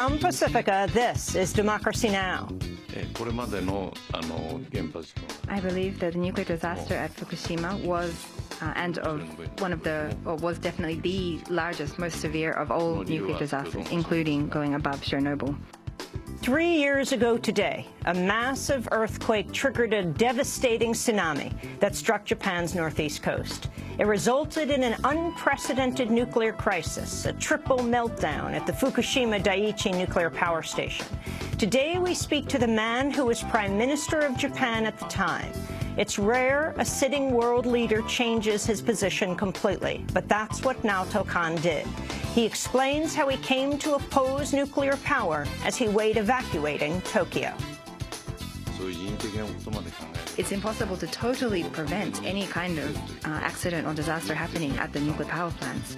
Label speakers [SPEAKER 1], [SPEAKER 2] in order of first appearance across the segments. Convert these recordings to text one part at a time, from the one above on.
[SPEAKER 1] From Pacifica, this is Democracy Now!
[SPEAKER 2] I believe that the nuclear disaster at Fukushima was was definitely the largest, most severe of all nuclear disasters, including going above Chernobyl.
[SPEAKER 1] 3 years ago today, a massive earthquake triggered a devastating tsunami that struck Japan's northeast coast. It resulted in an unprecedented nuclear crisis, a triple meltdown at the Fukushima Daiichi nuclear power station. Today we speak to the man who was Prime Minister of Japan at the time. It's rare a sitting world leader changes his position completely, but that's what Naoto Kan did. He explains how he came to oppose nuclear power as he weighed evacuating Tokyo.
[SPEAKER 2] It's impossible to totally prevent any kind of accident or disaster happening at the nuclear power plants.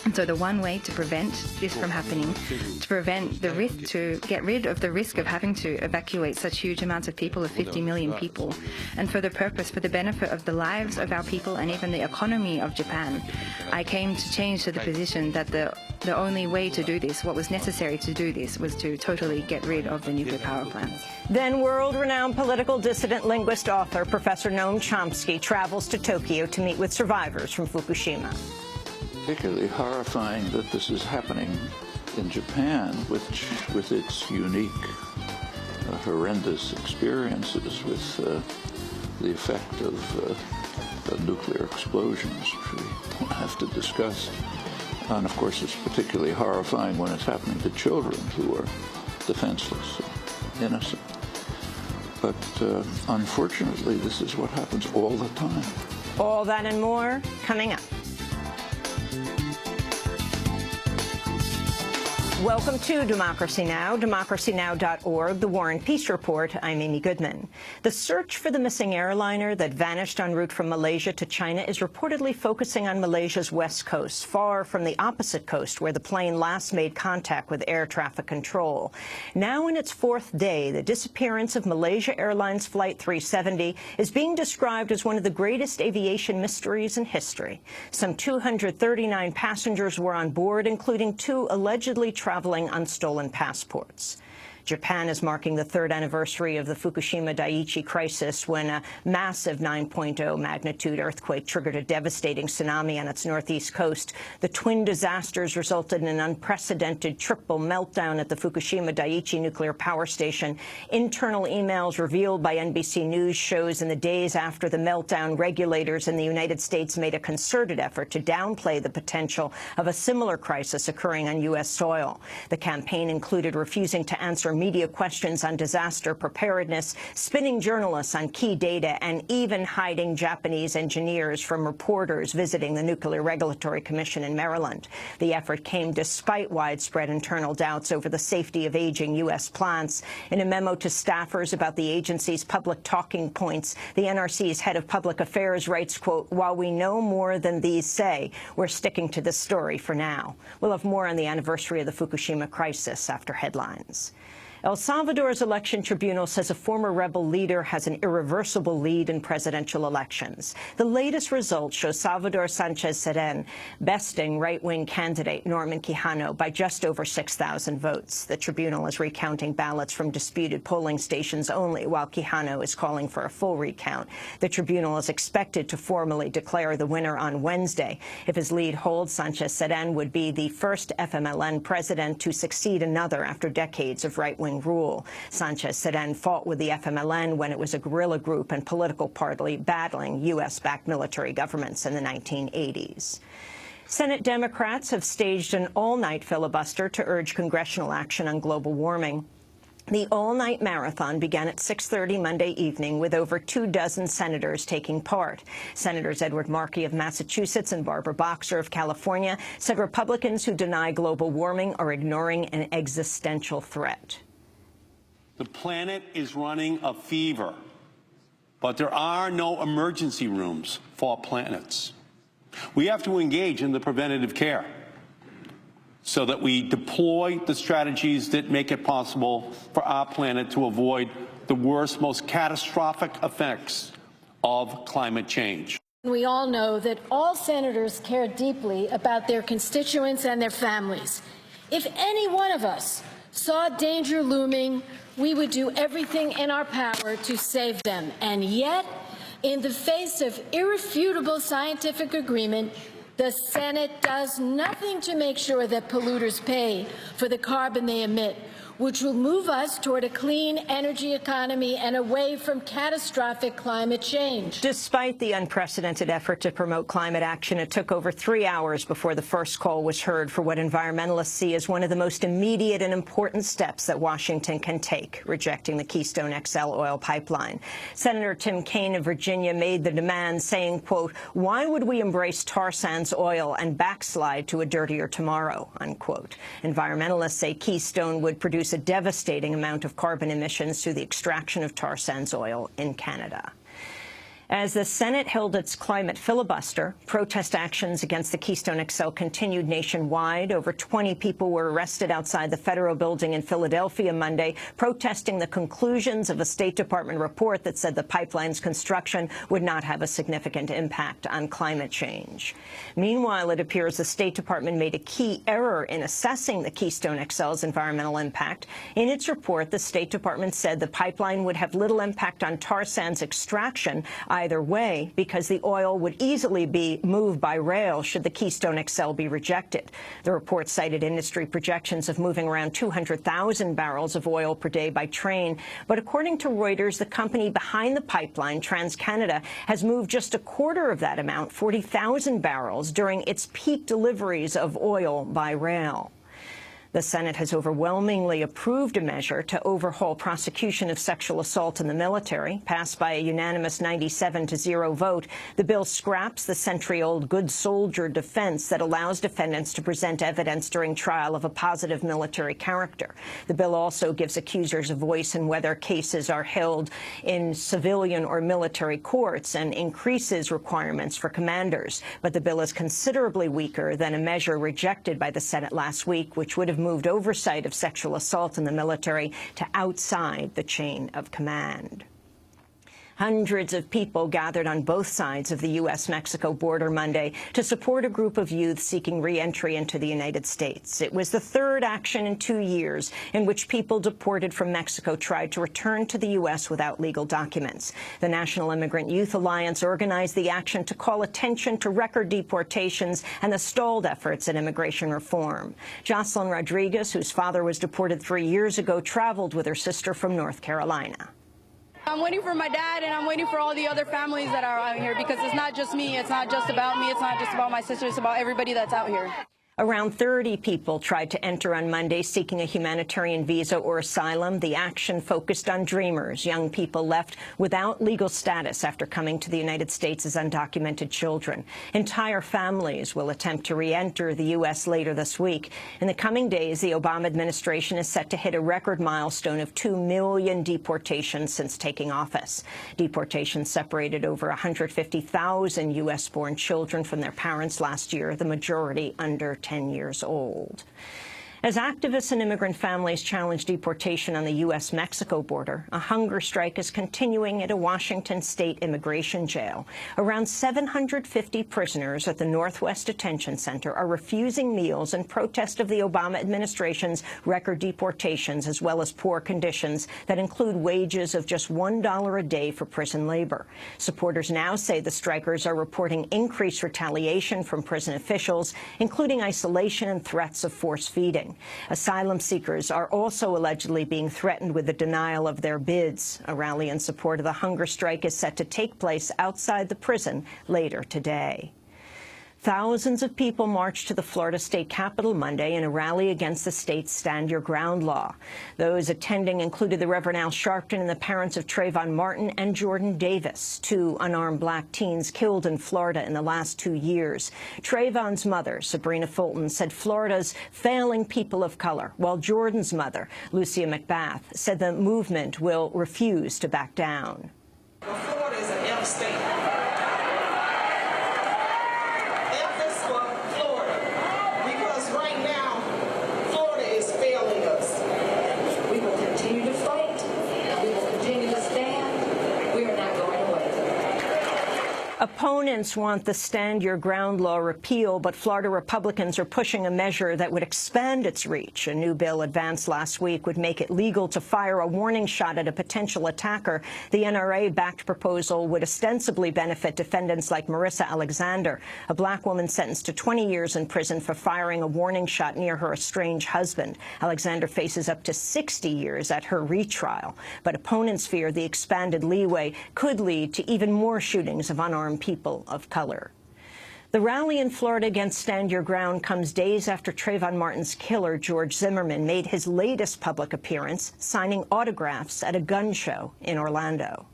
[SPEAKER 2] And so the one way to prevent this from happening, to prevent the risk, to get rid of the risk of having to evacuate such huge amounts of people, of 50 million people, and for the purpose, for the benefit of the lives of our people and even the economy of Japan, I came to change to the position that the only way to do this, what was necessary to do this, was to totally get rid of the nuclear power plants.
[SPEAKER 1] Then world-renowned political dissident, linguist, author, Professor Noam Chomsky travels to Tokyo to meet with survivors from Fukushima.
[SPEAKER 3] Particularly horrifying that this is happening in Japan, which, with its unique, horrendous experiences with the effect of nuclear explosions, which we don't have to discuss. And of course, it's particularly horrifying when it's happening to children who are defenseless and innocent. But unfortunately, this is what happens all the time.
[SPEAKER 1] All that and more coming up. Welcome to Democracy Now!, democracynow.org, The War and Peace Report. I'm Amy Goodman. The search for the missing airliner that vanished en route from Malaysia to China is reportedly focusing on Malaysia's west coast, far from the opposite coast where the plane last made contact with air traffic control. Now in its fourth day, the disappearance of Malaysia Airlines Flight 370 is being described as one of the greatest aviation mysteries in history. Some 239 passengers were on board, including 2 allegedly traveling on stolen passports. Japan is marking the 3rd anniversary of the Fukushima Daiichi crisis when a massive 9.0 magnitude earthquake triggered a devastating tsunami on its northeast coast. The twin disasters resulted in an unprecedented triple meltdown at the Fukushima Daiichi nuclear power station. Internal emails revealed by NBC News shows in the days after the meltdown, regulators in the United States made a concerted effort to downplay the potential of a similar crisis occurring on U.S. soil. The campaign included refusing to answer media questions on disaster preparedness, spinning journalists on key data, and even hiding Japanese engineers from reporters visiting the Nuclear Regulatory Commission in Maryland. The effort came despite widespread internal doubts over the safety of aging U.S. plants. In a memo to staffers about the agency's public talking points, the NRC's head of public affairs writes, quote, "While we know more than these say, we're sticking to this story for now." We'll have more on the anniversary of the Fukushima crisis after headlines. El Salvador's election tribunal says a former rebel leader has an irreversible lead in presidential elections. The latest results show Salvador Sanchez Cerén besting right-wing candidate Norman Quijano by just over 6,000 votes. The tribunal is recounting ballots from disputed polling stations only, while Quijano is calling for a full recount. The tribunal is expected to formally declare the winner on Wednesday. If his lead holds, Sanchez Cerén would be the first FMLN president to succeed another after decades of right-wing rule. Sanchez Cerén fought with the FMLN when it was a guerrilla group and political party battling U.S.-backed military governments in the 1980s. Senate Democrats have staged an all-night filibuster to urge congressional action on global warming. The all-night marathon began at 6:30 Monday evening with over 24 senators taking part. Senators Edward Markey of Massachusetts and Barbara Boxer of California said Republicans who deny global warming are ignoring an existential threat.
[SPEAKER 4] The planet is running a fever, but there are no emergency rooms for planets. We have to engage in the preventative care so that we deploy the strategies that make it possible for our planet to avoid the worst, most catastrophic effects of climate change.
[SPEAKER 5] We all know that all senators care deeply about their constituents and their families. If any one of us saw danger looming, we would do everything in our power to save them. And yet, in the face of irrefutable scientific agreement, the Senate does nothing to make sure that polluters pay for the carbon they emit, which will move us toward a clean energy economy and away from catastrophic climate change.
[SPEAKER 1] Despite the unprecedented effort to promote climate action, it took over 3 hours before the first call was heard for what environmentalists see as one of the most immediate and important steps that Washington can take, rejecting the Keystone XL oil pipeline. Senator Tim Kaine of Virginia made the demand, saying, quote, "Why would we embrace tar sands oil and backslide to a dirtier tomorrow," unquote. Environmentalists say Keystone would produce a devastating amount of carbon emissions through the extraction of tar sands oil in Canada. As the Senate held its climate filibuster, protest actions against the Keystone XL continued nationwide. Over 20 people were arrested outside the federal building in Philadelphia Monday, protesting the conclusions of a State Department report that said the pipeline's construction would not have a significant impact on climate change. Meanwhile, it appears the State Department made a key error in assessing the Keystone XL's environmental impact. In its report, the State Department said the pipeline would have little impact on tar sands extraction either way, because the oil would easily be moved by rail should the Keystone XL be rejected. The report cited industry projections of moving around 200,000 barrels of oil per day by train. But according to Reuters, the company behind the pipeline, TransCanada, has moved just a quarter of that amount, 40,000 barrels, during its peak deliveries of oil by rail. The Senate has overwhelmingly approved a measure to overhaul prosecution of sexual assault in the military. Passed by a unanimous 97-0 vote, the bill scraps the century-old good soldier defense that allows defendants to present evidence during trial of a positive military character. The bill also gives accusers a voice in whether cases are held in civilian or military courts and increases requirements for commanders. But the bill is considerably weaker than a measure rejected by the Senate last week, which would have moved oversight of sexual assault in the military to outside the chain of command. Hundreds of people gathered on both sides of the U.S.-Mexico border Monday to support a group of youth seeking re-entry into the United States. It was the third action in 2 years in which people deported from Mexico tried to return to the U.S. without legal documents. The National Immigrant Youth Alliance organized the action to call attention to record deportations and the stalled efforts at immigration reform. Jocelyn Rodriguez, whose father was deported 3 years ago, traveled with her sister from North Carolina.
[SPEAKER 6] I'm waiting for my dad, and I'm waiting for all the other families that are out here, because it's not just me, it's not just about me, it's not just about my sister, it's about everybody that's out here.
[SPEAKER 1] Around 30 people tried to enter on Monday seeking a humanitarian visa or asylum. The action focused on dreamers, young people left without legal status after coming to the United States as undocumented children. Entire families will attempt to re-enter the U.S. later this week. In the coming days, the Obama administration is set to hit a record milestone of 2 million deportations since taking office. Deportations separated over 150,000 U.S.-born children from their parents last year, the majority under 10 years old. As activists and immigrant families challenge deportation on the U.S.-Mexico border, a hunger strike is continuing at a Washington state immigration jail. Around 750 prisoners at the Northwest Detention Center are refusing meals in protest of the Obama administration's record deportations, as well as poor conditions that include wages of just $1 a day for prison labor. Supporters now say the strikers are reporting increased retaliation from prison officials, including isolation and threats of force feeding. Asylum seekers are also allegedly being threatened with the denial of their bids. A rally in support of the hunger strike is set to take place outside the prison later today. Thousands of people marched to the Florida state capitol Monday in a rally against the state's Stand Your Ground law. Those attending included the Reverend Al Sharpton and the parents of Trayvon Martin and Jordan Davis, 2 unarmed black teens killed in Florida in the last 2 years. Trayvon's mother, Sabrina Fulton, said Florida's failing people of color, while Jordan's mother, Lucia McBath, said the movement will refuse to back down.
[SPEAKER 7] Florida is an F state.
[SPEAKER 1] Opponents want the Stand Your Ground law repealed, but Florida Republicans are pushing a measure that would expand its reach. A new bill advanced last week would make it legal to fire a warning shot at a potential attacker. The NRA-backed proposal would ostensibly benefit defendants like Marissa Alexander, a black woman sentenced to 20 years in prison for firing a warning shot near her estranged husband. Alexander faces up to 60 years at her retrial, but opponents fear the expanded leeway could lead to even more shootings of unarmed people of color. The rally in Florida against Stand Your Ground comes days after Trayvon Martin's killer, George Zimmerman, made his latest public appearance, signing autographs at a gun show in Orlando.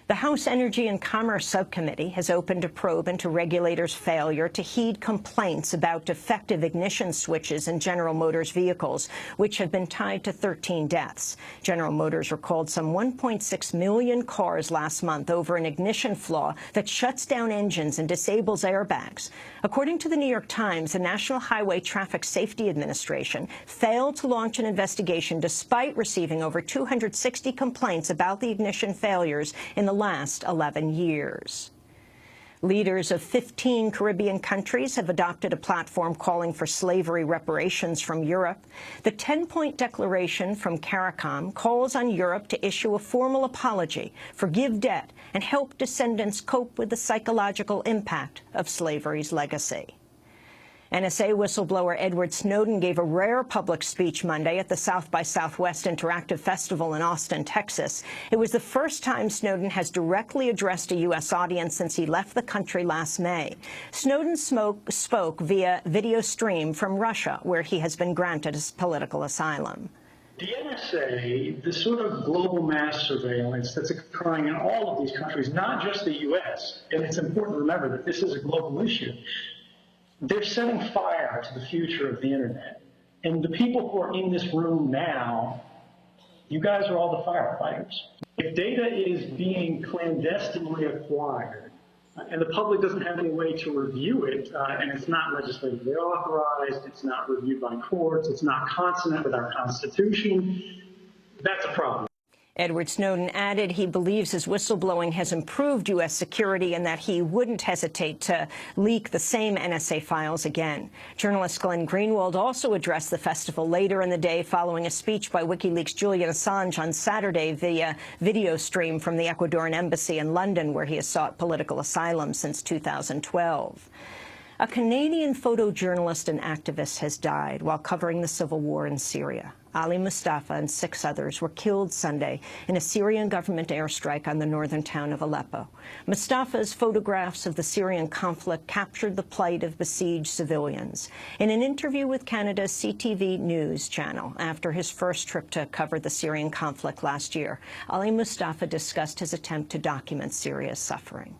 [SPEAKER 1] The House Energy and Commerce Subcommittee has opened a probe into regulators' failure to heed complaints about defective ignition switches in General Motors vehicles, which have been tied to 13 deaths. General Motors recalled some 1.6 million cars last month over an ignition flaw that shuts down engines and disables airbags. According to the New York Times, the National Highway Traffic Safety Administration failed to launch an investigation despite receiving over 260 complaints about the ignition failures in the last 11 years. Leaders of 15 Caribbean countries have adopted a platform calling for slavery reparations from Europe. The 10-point declaration from CARICOM calls on Europe to issue a formal apology, forgive debt, and help descendants cope with the psychological impact of slavery's legacy. NSA whistleblower Edward Snowden gave a rare public speech Monday at the South by Southwest Interactive Festival in Austin, Texas. It was the first time Snowden has directly addressed a U.S. audience since he left the country last May. Snowden spoke via video stream from Russia, where he has been granted political asylum.
[SPEAKER 8] The NSA, the sort of global mass surveillance that's occurring in all of these countries, not just the U.S., and it's important to remember that this is a global issue. They're setting fire to the future of the internet. And the people who are in this room now, you guys are all the firefighters. If data is being clandestinely acquired, and the public doesn't have any way to review it, and it's not legislatively authorized, it's not reviewed by courts, it's not consonant with our Constitution, that's a problem.
[SPEAKER 1] Edward Snowden added he believes his whistleblowing has improved U.S. security and that he wouldn't hesitate to leak the same NSA files again. Journalist Glenn Greenwald also addressed the festival later in the day following a speech by WikiLeaks' Julian Assange on Saturday via video stream from the Ecuadorian embassy in London, where he has sought political asylum since 2012. A Canadian photojournalist and activist has died while covering the civil war in Syria. Ali Mustafa and 6 others were killed Sunday in a Syrian government airstrike on the northern town of Aleppo. Mustafa's photographs of the Syrian conflict captured the plight of besieged civilians. In an interview with Canada's CTV News channel after his first trip to cover the Syrian conflict last year, Ali Mustafa discussed his attempt to document Syria's suffering.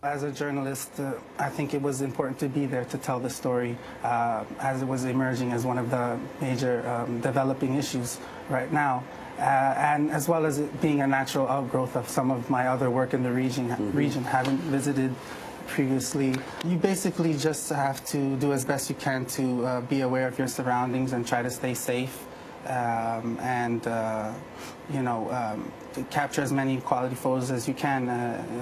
[SPEAKER 9] As a journalist, I think it was important to be there to tell the story as it was emerging as one of the major developing issues right now, and as well as it being a natural outgrowth of some of my other work in the region, having visited previously. You basically just have to do as best you can to be aware of your surroundings and try to stay safe. Capture as many quality photos as you can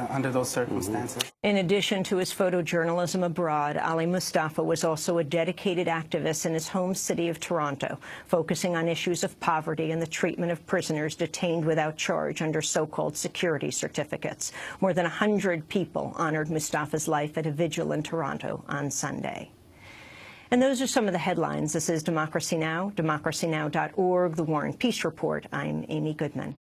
[SPEAKER 9] under those circumstances.
[SPEAKER 1] In addition to his photojournalism abroad, Ali Mustafa was also a dedicated activist in his home city of Toronto, focusing on issues of poverty and the treatment of prisoners detained without charge under so-called security certificates. More than 100 people honored Mustafa's life at a vigil in Toronto on Sunday. And those are some of the headlines. This is Democracy Now!, democracynow.org, The War and Peace Report. I'm Amy Goodman.